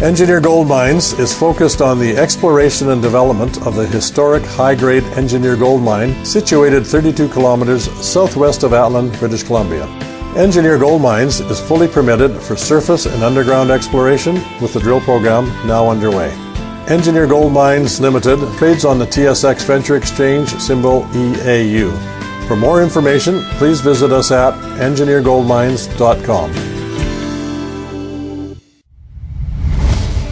Engineer Gold Mines is focused on the exploration and development of the historic high-grade Engineer Gold Mine situated 32 kilometers southwest of Atlan, British Columbia. Engineer Gold Mines is fully permitted for surface and underground exploration with the drill program now underway. Engineer Gold Mines Limited trades on the TSX Venture Exchange, symbol EAU. For more information, please visit us at engineergoldmines.com.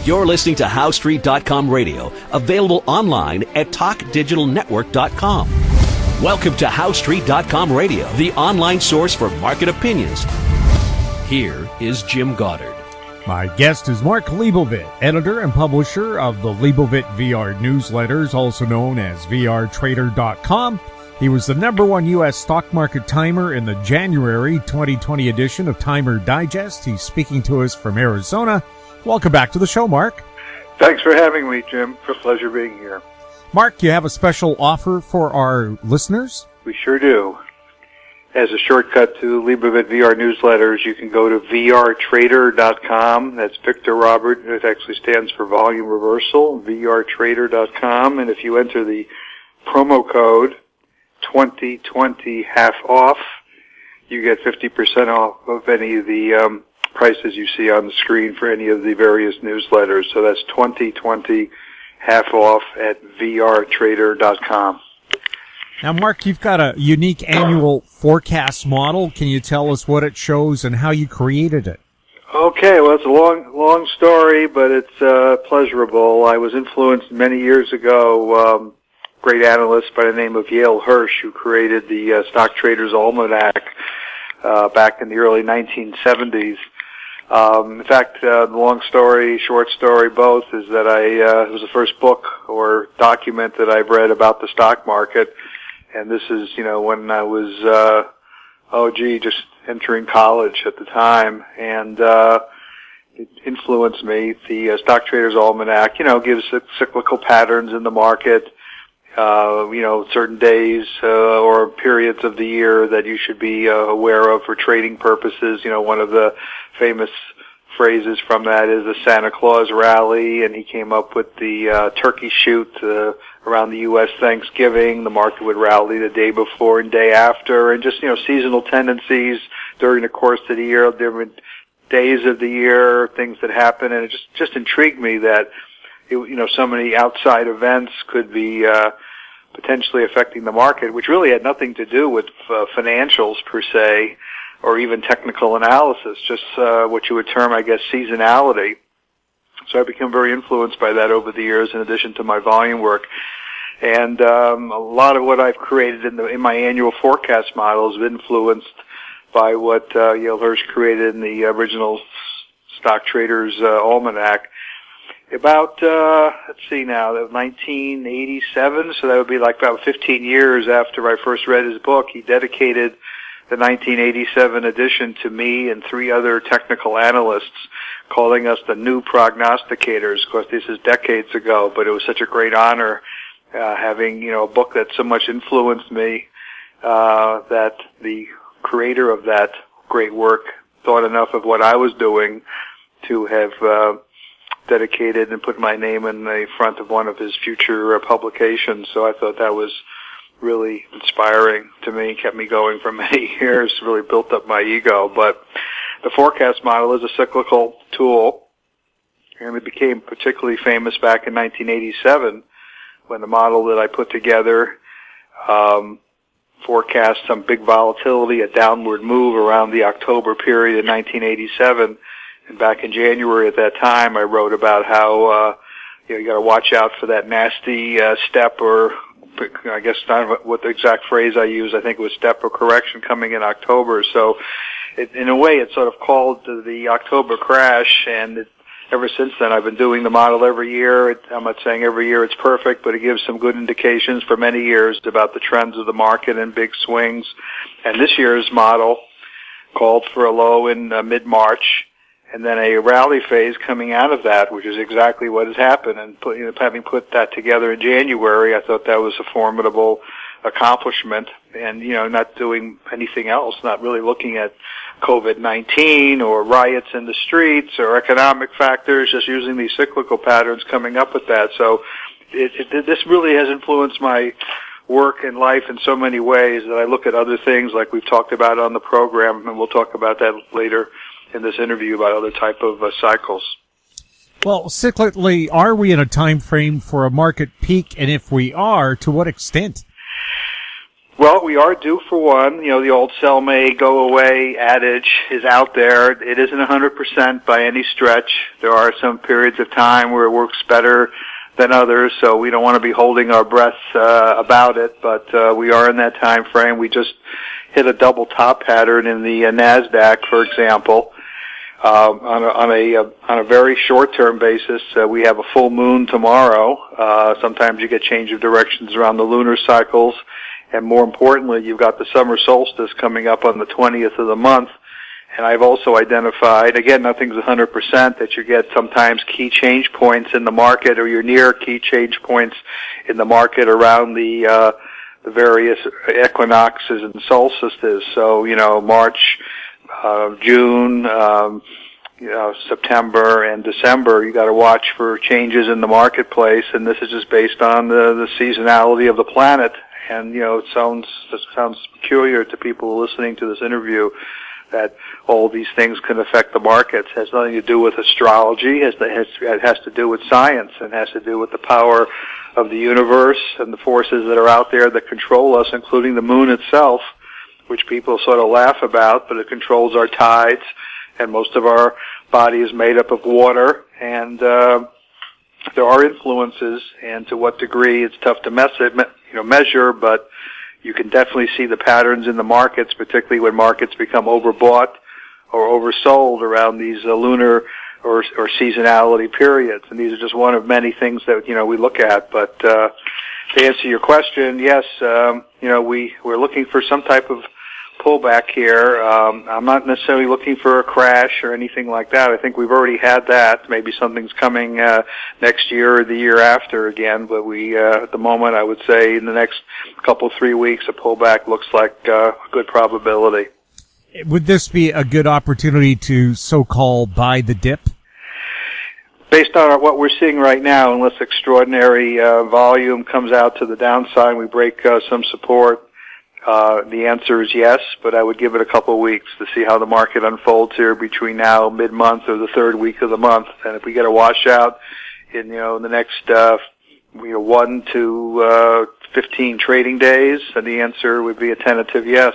You're listening to HowStreet.com radio, available online at TalkDigitalNetwork.com. Welcome to HowStreet.com radio, the online source for market opinions. Here is Jim Goddard. My guest is Mark Leibovit, editor and publisher of the Leibovit VR newsletters, also known as VRTrader.com. He was the #1 U.S. stock market timer in the January 2020 edition of Timer Digest. He's speaking to us from Arizona. Welcome back to the show, Mark. Thanks for having me, Jim. It's a pleasure being here. Mark, you have a special offer for our listeners? We sure do. As a shortcut to Leibovit VR newsletters, you can go to VRTrader.com. That's Victor Robert. It actually stands for Volume Reversal, VRTrader.com. And if you enter the promo code 2020 half off, you get 50% off of any of the prices you see on the screen for any of the various newsletters. So that's 2020 half off at VRTrader.com. Now, Mark, you've got a unique annual forecast model. Can you tell us what it shows and how you created it? Okay, well, it's a long story, but it's pleasurable. I was influenced many years ago, great analyst by the name of Yale Hirsch, who created the Stock Traders Almanac back in the early 1970s. In fact, the long story, short story, both, is that it was the first book or document that I've read about the stock market. And this is, when I was, just entering college at the time. And, it influenced me. The Stock Traders Almanac, gives cyclical patterns in the market, certain days, or periods of the year that you should be, aware of for trading purposes. One of the famous phrases from that is the Santa Claus rally, and he came up with the turkey shoot around the U.S. Thanksgiving. The market would rally the day before and day after, and just seasonal tendencies during the course of the year, different days of the year, things that happen, and it just intrigued me that so many outside events could be potentially affecting the market, which really had nothing to do with financials per se, or even technical analysis, just what you would term, I guess, seasonality. So I became very influenced by that over the years, in addition to my volume work. And a lot of what I've created in my annual forecast model is influenced by what Yale Hirsch created in the original Stock Traders Almanac. About, let's see now, 1987, so that would be like about 15 years after I first read his book. He dedicated the 1987 edition to me and 3 other technical analysts, calling us the new prognosticators. Of course, this is decades ago, but it was such a great honor having, a book that so much influenced me that the creator of that great work thought enough of what I was doing to have dedicated and put my name in the front of one of his future publications. So I thought that was really inspiring to me, kept me going for many years, really built up my ego. But the forecast model is a cyclical tool, and it became particularly famous back in 1987 when the model that I put together forecast some big volatility, a downward move around the October period in 1987. And back in January at that time, I wrote about how you got to watch out for that nasty step, or I guess not what the exact phrase I used. I think it was step or correction coming in October. So, in a way, it sort of called the October crash, and ever since then, I've been doing the model every year. I'm not saying every year it's perfect, but it gives some good indications for many years about the trends of the market and big swings. And this year's model called for a low in mid-March, and then a rally phase coming out of that, which is exactly what has happened. And having put that together in January, I thought that was a formidable accomplishment. And, not doing anything else, not really looking at COVID-19 or riots in the streets or economic factors, just using these cyclical patterns, coming up with that. So this really has influenced my work and life in so many ways that I look at other things like we've talked about on the program, and we'll talk about that later in this interview about other type of cycles. Well, cyclically, are we in a time frame for a market peak? And if we are, to what extent? Well, we are due for one. You know, the old sell may go away adage is out there. It isn't 100% by any stretch. There are some periods of time where it works better than others, so we don't want to be holding our breath about it, but we are in that time frame. We just hit a double top pattern in the NASDAQ, for example. On a very short-term basis, we have a full moon tomorrow. Sometimes you get change of directions around the lunar cycles. And more importantly, you've got the summer solstice coming up on the 20th of the month. And I've also identified, again, nothing's 100%, that you get sometimes key change points in the market, or you're near key change points in the market around the various equinoxes and solstices. So, you know, March, June, September and December, you got to watch for changes in the marketplace. And this is just based on the seasonality of the planet. And, you know, it sounds peculiar to people listening to this interview that all these things can affect the markets. It has nothing to do with astrology. It has to do with science, and has to do with the power of the universe and the forces that are out there that control us, including the moon itself, which people sort of laugh about, but it controls our tides, and most of our body is made up of water, and there are influences, and to what degree it's tough to measure, but you can definitely see the patterns in the markets, particularly when markets become overbought or oversold around these lunar or seasonality periods. And these are just one of many things that, you know, we look at. But to answer your question, yes, you know, we're looking for some type of pullback here. I'm not necessarily looking for a crash or anything like that. I think we've already had that. Maybe something's coming next year or the year after again, but we at the moment, I would say in the next couple, 3 weeks, a pullback looks like a good probability. Would this be a good opportunity to so-called buy the dip? Based on what we're seeing right now, unless extraordinary volume comes out to the downside, we break some support. The answer is yes, but I would give it a couple of weeks to see how the market unfolds here between now, mid-month, or the third week of the month. And if we get a washout in, you know, the next 1 to 15 trading days, then the answer would be a tentative yes.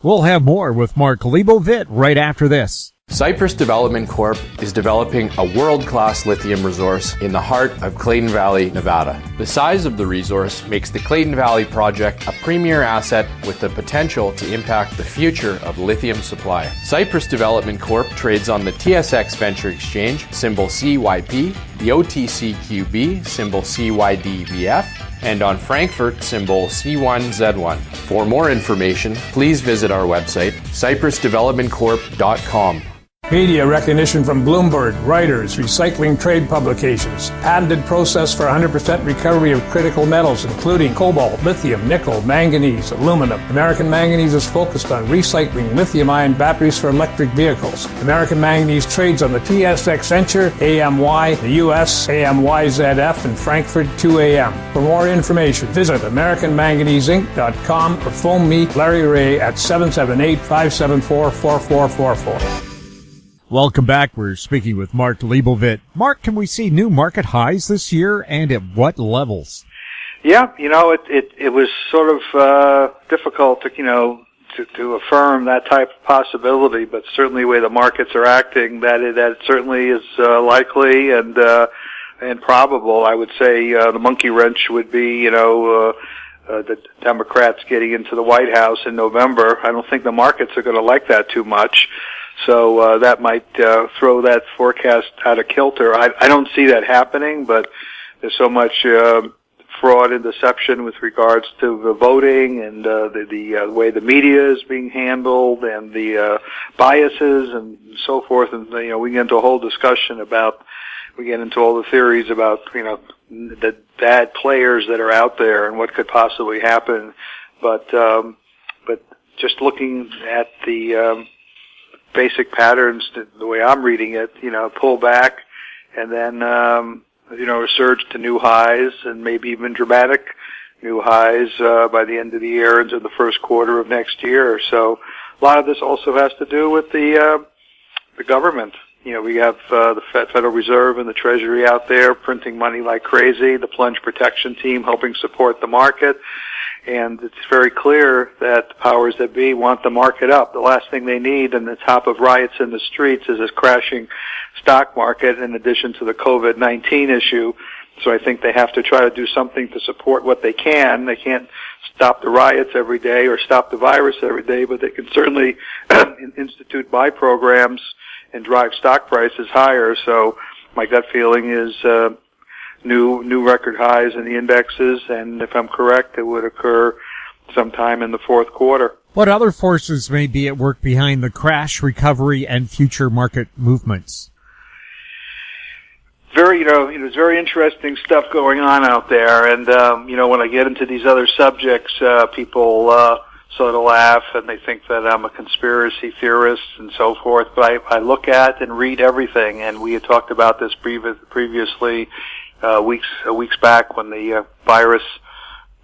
We'll have more with Mark Leibovit right after this. Cypress Development Corp. is developing a world-class lithium resource in the heart of Clayton Valley, Nevada. The size of the resource makes the Clayton Valley project a premier asset with the potential to impact the future of lithium supply. Cypress Development Corp. trades on the TSX Venture Exchange, symbol CYP, the OTCQB, symbol CYDVF, and on Frankfurt, symbol C1Z1. For more information, please visit our website, cypressdevelopmentcorp.com. Media recognition from Bloomberg, Reuters, recycling trade publications. Patented process for 100% recovery of critical metals, including cobalt, lithium, nickel, manganese, aluminum. American Manganese is focused on recycling lithium-ion batteries for electric vehicles. American Manganese trades on the TSX Venture, AMY, the US, AMYZF, and Frankfurt 2AM. For more information, visit AmericanManganeseInc.com or phone me, Larry Ray, at 778-574-4444. Welcome back. We're speaking with Mark Leibovit. Mark, can we see new market highs this year, and at what levels? Yeah, you know, it was sort of difficult to affirm that type of possibility, but certainly the way the markets are acting, that certainly is likely and probable. I would say the monkey wrench would be, the Democrats getting into the White House in November. I don't think the markets are going to like that too much. So that might throw that forecast out of kilter. I don't see that happening, but there's so much fraud and deception with regards to the voting and the way the media is being handled and the biases and so forth. And we get into a whole discussion we get into all the theories about the bad players that are out there and what could possibly happen. But just looking at the basic patterns, the way I'm reading it, pull back and then, a surge to new highs and maybe even dramatic new highs by the end of the year into the first quarter of next year. So a lot of this also has to do with the government. We have the Federal Reserve and the Treasury out there printing money like crazy, the plunge protection team helping support the market, and it's very clear that the powers that be want the market up. The last thing they need on the top of riots in the streets is this crashing stock market in addition to the COVID-19 issue. So I think they have to try to do something to support what they can. They can't stop the riots every day or stop the virus every day, but they can certainly institute buy programs and drive stock prices higher. So my gut feeling is new record highs in the indexes, and if I'm correct, it would occur sometime in the fourth quarter. What other forces may be at work behind the crash, recovery, and future market movements? There's very interesting stuff going on out there, and when I get into these other subjects, people sort of laugh and they think that I'm a conspiracy theorist and so forth. But I look at and read everything, and we had talked about this previously weeks back when the virus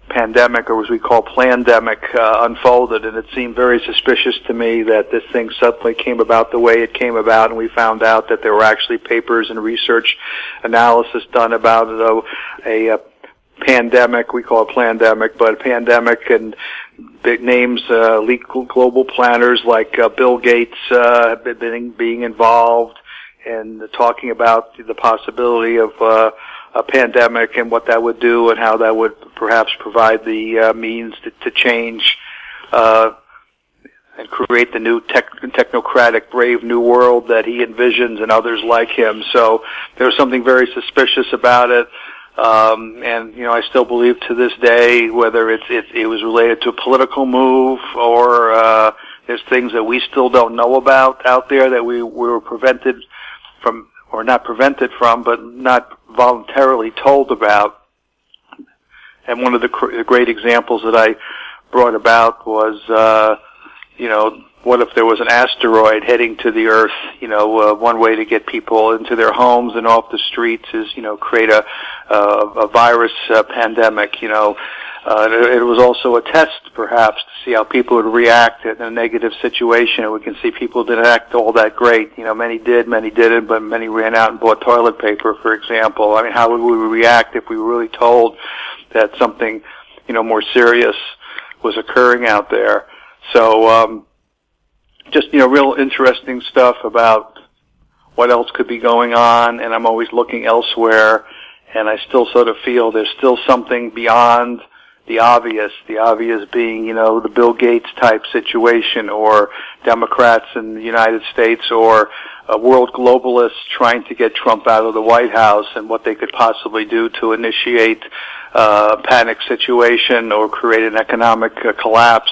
pandemic, or as we call plandemic, unfolded, and it seemed very suspicious to me that this thing suddenly came about the way it came about, and we found out that there were actually papers and research analysis done about a pandemic. We call it plandemic, but a pandemic, and big names, elite global planners like Bill Gates have been being involved and talking about the possibility of a pandemic and what that would do and how that would perhaps provide the means to change and create the new technocratic, brave new world that he envisions and others like him. So there was something very suspicious about it. And I still believe to this day, whether it was related to a political move or there's things that we still don't know about out there that we were prevented from, or not prevented from, but not voluntarily told about. And one of the great examples that I brought about was, what if there was an asteroid heading to the Earth? One way to get people into their homes and off the streets is, create a virus pandemic. It was also a test, perhaps, to see how people would react in a negative situation. And we can see people didn't act all that great. Many did, many didn't, but many ran out and bought toilet paper, for example. I mean, how would we react if we were really told that something, more serious was occurring out there? So, just, real interesting stuff about what else could be going on, and I'm always looking elsewhere, and I still sort of feel there's still something beyond the obvious being, the Bill Gates type situation, or Democrats in the United States, or world globalists trying to get Trump out of the White House and what they could possibly do to initiate a panic situation or create an economic collapse.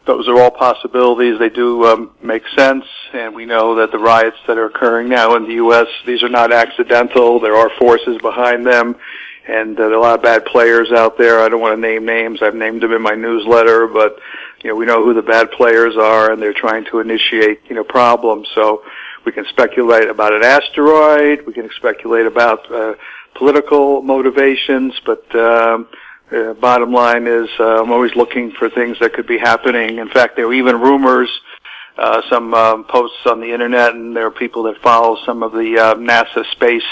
Those are all possibilities. They do make sense, and we know that the riots that are occurring now in the U.S., these are not accidental. There are forces behind them, and there are a lot of bad players out there. I don't want to name names. I've named them in my newsletter, but we know who the bad players are, and they're trying to initiate problems. So we can speculate about an asteroid. We can speculate about political motivations, but bottom line is I'm always looking for things that could be happening. In fact, there were even rumors, some posts on the internet, and there are people that follow some of the NASA space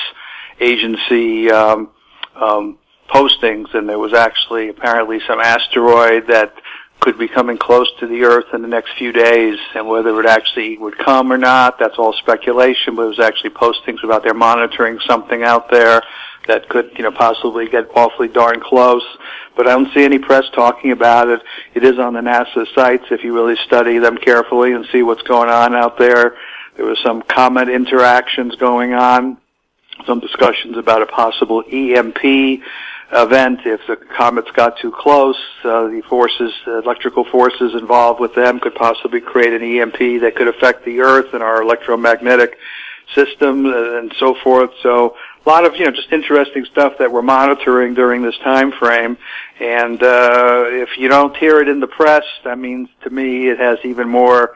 agency postings, and there was actually apparently some asteroid that could be coming close to the Earth in the next few days, and whether it actually would come or not, that's all speculation, but it was actually postings about they're monitoring something out there that could, possibly get awfully darn close. But I don't see any press talking about it. It is on the NASA sites if you really study them carefully and see what's going on out there. There was some comet interactions going on, some discussions about a possible EMP event. If the comets got too close, the electrical forces involved with them could possibly create an EMP that could affect the Earth and our electromagnetic system and so forth. So a lot of, just interesting stuff that we're monitoring during this time frame. And if you don't hear it in the press, that means to me it has even more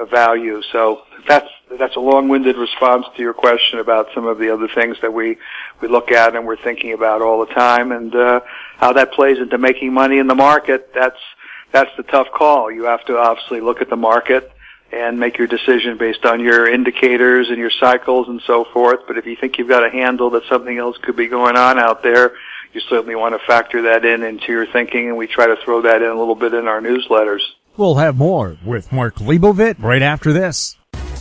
value. So that's a long-winded response to your question about some of the other things that we look at and we're thinking about all the time, and how that plays into making money in the market. That's the tough call. You have to obviously look at the market and make your decision based on your indicators and your cycles and so forth. But if you think you've got a handle that something else could be going on out there, you certainly want to factor that into your thinking, and we try to throw that in a little bit in our newsletters. We'll have more with Mark Leibovit right after this.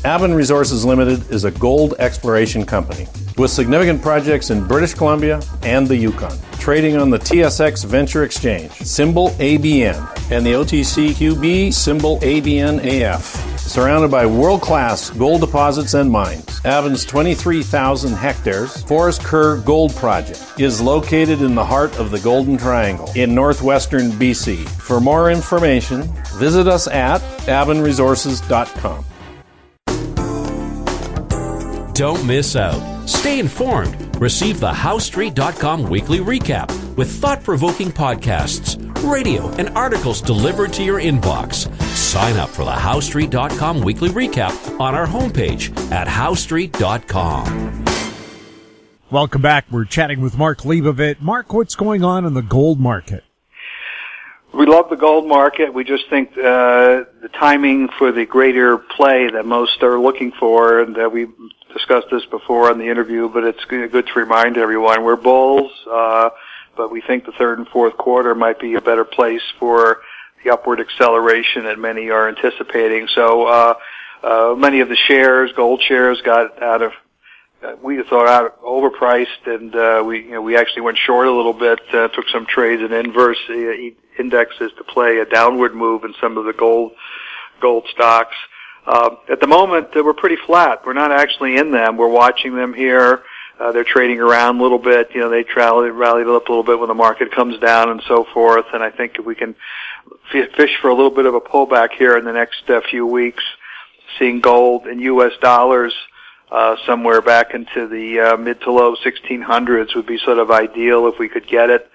Avon Resources Limited is a gold exploration company with significant projects in British Columbia and the Yukon, trading on the TSX Venture Exchange, symbol ABN, and the OTCQB, symbol ABNAF. Surrounded by world-class gold deposits and mines, Avon's 23,000 hectares Forest Kerr Gold Project is located in the heart of the Golden Triangle in northwestern BC. For more information, visit us at avonresources.com. Don't miss out. Stay informed. Receive the HowStreet.com weekly recap with thought-provoking podcasts, radio, and articles delivered to your inbox. Sign up for the HowStreet.com weekly recap on our homepage at HowStreet.com. Welcome back. We're chatting with Mark Leibovit. Mark, what's going on in the gold market? We love the gold market. We just think the timing for the greater play that most are looking for, and we discussed this before on the interview, but it's good to remind everyone we're bulls, but we think the third and fourth quarter might be a better place for the upward acceleration that many are anticipating. So many of the shares, gold shares, got out of we thought overpriced, and we actually went short a little bit. Took some trades in inverse indexes to play a downward move in some of the gold stocks. At the moment, we're pretty flat. We're not actually in them. We're watching them here. They're trading around a little bit. They rallied up a little bit when the market comes down and so forth. And I think if we can fish for a little bit of a pullback here in the next few weeks, seeing gold in U.S. dollars somewhere back into the mid to low 1600s would be sort of ideal if we could get it.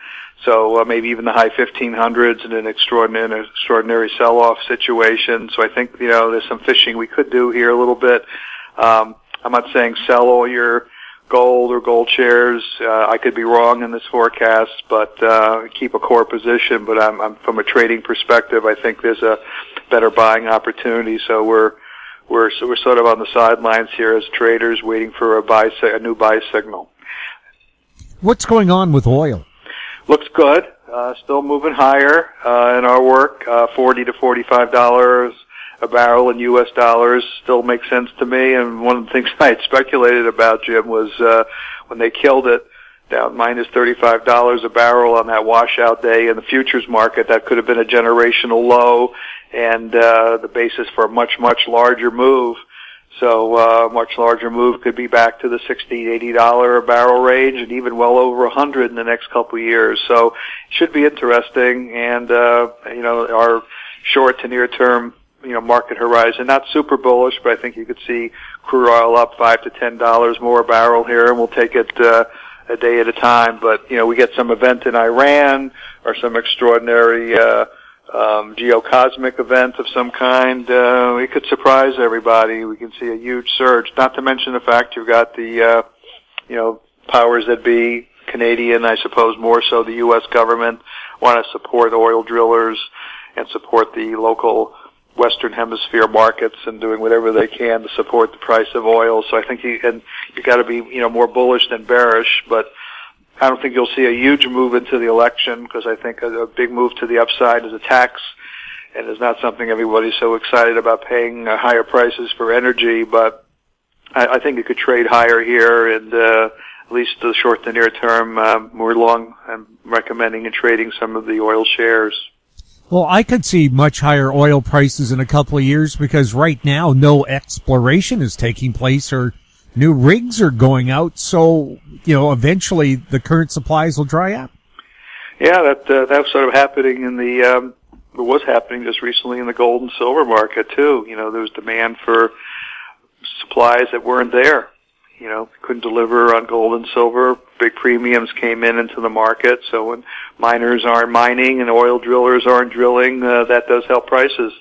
So maybe even the high 1500s in an extraordinary sell-off situation. So I think there's some fishing we could do here a little bit. I'm not saying sell all your gold or gold shares. I could be wrong in this forecast, but keep a core position. But I'm from a trading perspective, I think there's a better buying opportunity. So we're sort of on the sidelines here as traders, waiting for a new buy signal. What's going on with oil? Looks good. Still moving higher in our work. $40 to $45 a barrel in U.S. dollars still makes sense to me. And one of the things I had speculated about, Jim, was when they killed it down minus $35 a barrel on that washout day in the futures market. That could have been a generational low and the basis for a much, much larger move. So much larger move could be back to the $60, $80 a barrel range, and even well over $100 in the next couple of years. So it should be interesting. And our short to near term market horizon, not super bullish, but I think you could see crude oil up $5 to $10 more a barrel here, and we'll take it a day at a time. But we get some event in Iran or some extraordinary geocosmic event of some kind, it could surprise everybody. We can see a huge surge, not to mention the fact you've got the powers that be, Canadian, I suppose more so the U.S. government, want to support oil drillers and support the local Western Hemisphere markets and doing whatever they can to support the price of oil. So I think you got to be more bullish than bearish, but I don't think you'll see a huge move into the election, because I think a big move to the upside is a tax, and is not something everybody's so excited about, paying higher prices for energy. But I think it could trade higher here, and at least the short to near term, we're long. I'm recommending and trading some of the oil shares. Well, I could see much higher oil prices in a couple of years, because right now no exploration is taking place or new rigs are going out, so eventually the current supplies will dry up. Yeah, that was sort of happening in it was happening just recently in the gold and silver market too. There was demand for supplies that weren't there. Couldn't deliver on gold and silver. Big premiums came into the market. So when miners aren't mining and oil drillers aren't drilling, that does help prices.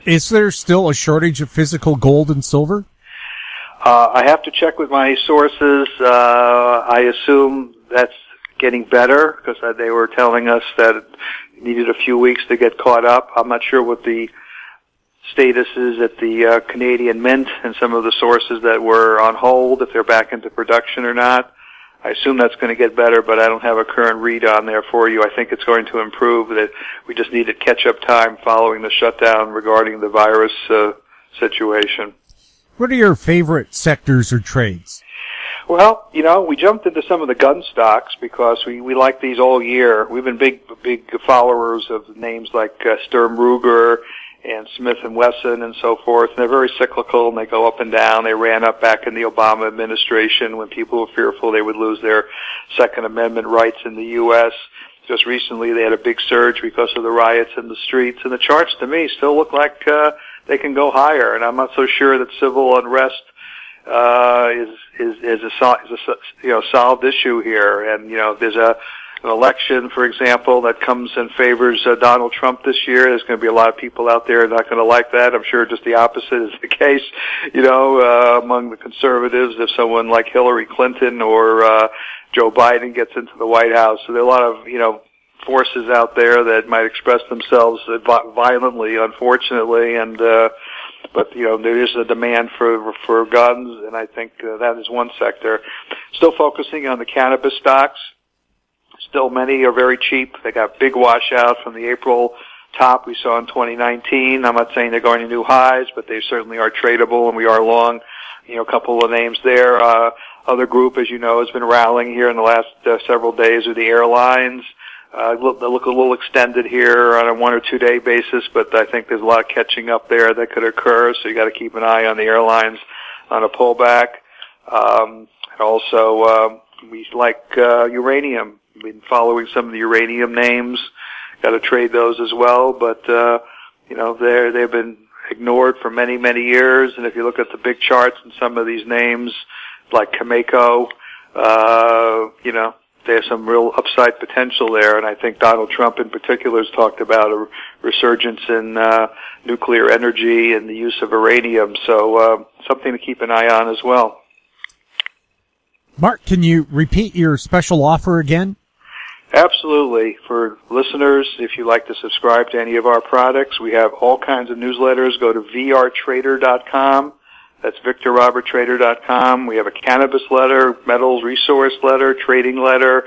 Is there still a shortage of physical gold and silver? I have to check with my sources. I assume that's getting better because they were telling us that it needed a few weeks to get caught up. I'm not sure what the status is at the Canadian Mint and some of the sources that were on hold, if they're back into production or not. I assume that's going to get better, but I don't have a current read on there for you. I think it's going to improve. That we just needed catch-up time following the shutdown regarding the virus situation. What are your favorite sectors or trades? Well, we jumped into some of the gun stocks because we like these all year. We've been big followers of names like Sturm Ruger and Smith & Wesson and so forth. And they're very cyclical, and they go up and down. They ran up back in the Obama administration when people were fearful they would lose their Second Amendment rights in the U.S. Just recently they had a big surge because of the riots in the streets. And the charts, to me, still look like they can go higher. And I'm not so sure that civil unrest is a solved issue here. And, there's an election, for example, that comes and favors Donald Trump this year. There's going to be a lot of people out there not going to like that. I'm sure just the opposite is the case, among the conservatives if someone like Hillary Clinton or Joe Biden gets into the White House. So there are a lot of, forces out there that might express themselves violently, unfortunately, and but there is a demand for guns, and I think that is one sector. Still focusing on the cannabis stocks. Still, many are very cheap. They got big washout from the April top we saw in 2019. I'm not saying they're going to new highs, but they certainly are tradable, and we are long. A couple of names there. Other group, as you know, has been rallying here in the last several days are the airlines. They look a little extended here on a 1 or 2 day basis, but I think there's a lot of catching up there that could occur, so you got to keep an eye on the airlines on a pullback. And also, we like uranium. We've been following some of the uranium names. Got to trade those as well, but they've been ignored for many, many years. And if you look at the big charts and some of these names, like Cameco, there's some real upside potential there, and I think Donald Trump in particular has talked about a resurgence in nuclear energy and the use of uranium, so something to keep an eye on as well. Mark, can you repeat your special offer again? Absolutely. For listeners, if you'd like to subscribe to any of our products, we have all kinds of newsletters. Go to vrtrader.com. That's VictorRobertTrader.com. We have a cannabis letter, metals resource letter, trading letter,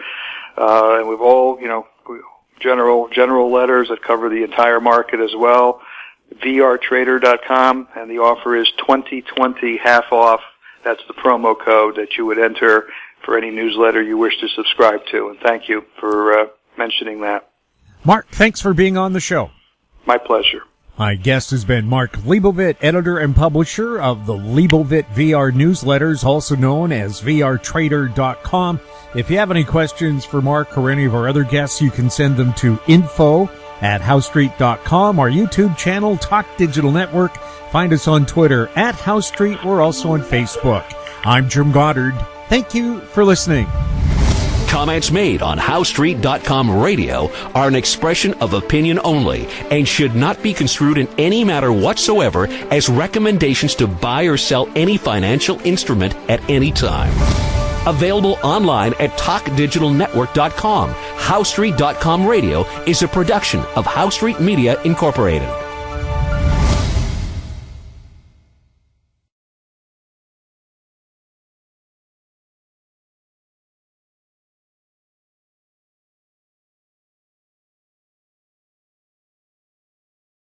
and we've all, general letters that cover the entire market as well. vrtrader.com, and the offer is 2020 half off. That's the promo code that you would enter for any newsletter you wish to subscribe to. And thank you for mentioning that. Mark, thanks for being on the show. My pleasure. My guest has been Mark Leibovit, editor and publisher of the Leibovit VR newsletters, also known as vrtrader.com. If you have any questions for Mark or any of our other guests, you can send them to info@howstreet.com, our YouTube channel, Talk Digital Network. Find us on Twitter @HowStreet. We're also on Facebook. I'm Jim Goddard. Thank you for listening. Comments made on HowStreet.com radio are an expression of opinion only and should not be construed in any matter whatsoever as recommendations to buy or sell any financial instrument at any time. Available online at TalkDigitalNetwork.com. HowStreet.com radio is a production of HowStreet Media Incorporated.